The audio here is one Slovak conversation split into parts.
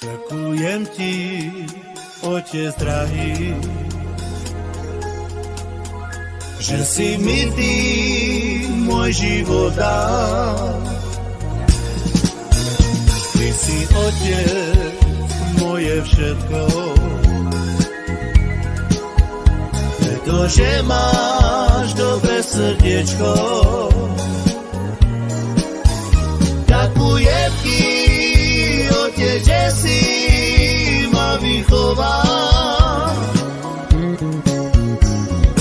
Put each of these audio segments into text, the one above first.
Ďakujem ti, Otec drahý, že si mi ty môj život dal. Ty si, Otec, moje všetko, pretože máš dobré srdiečko. Ďakujem ti, Otec, že si ma vychoval.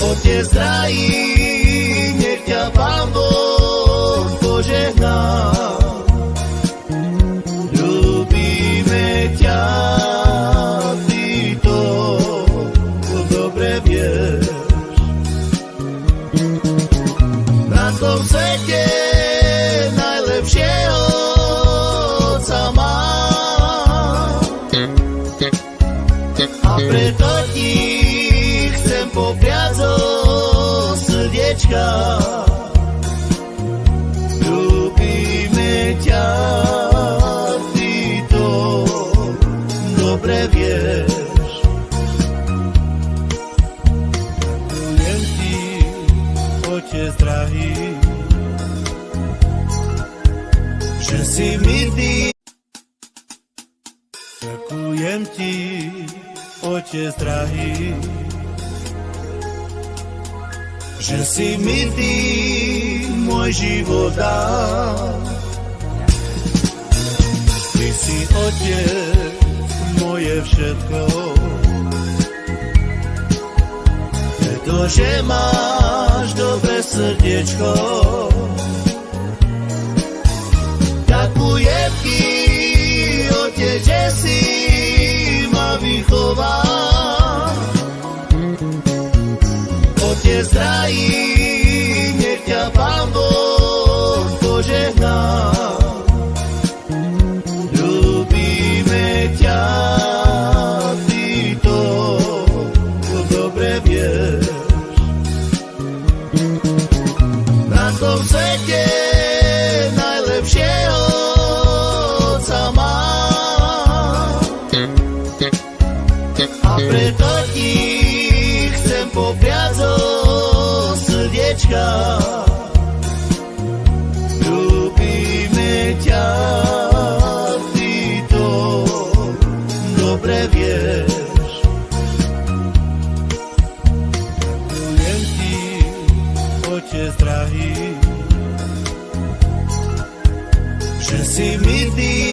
Otec drahý, nech ťa Pán Boh požehná. Ľúbime ťa, ty to dobre vieš. Na tom svete najlepšieho Otca mám. A preto ti chcem popriať zo srdiečka. Ľúbime ťa, ty to dobre vieš. Ďakujem ti, Otec drahý, že si mi ty. Ďakujem ti, Otec drahý, že si mi ty môj život dal. Ty si, Otec, moje všetko, pretože máš dobré srdiečko. Ďakujem ti, Otec, že si ma vychoval. Otec drahý, nech ťa Pán Boh požehná. Ľúbime ťa, ty to dobre vieš. Na tom svete najlepšieho Otca mám. A preto ti chcem popriať zo srdiečka.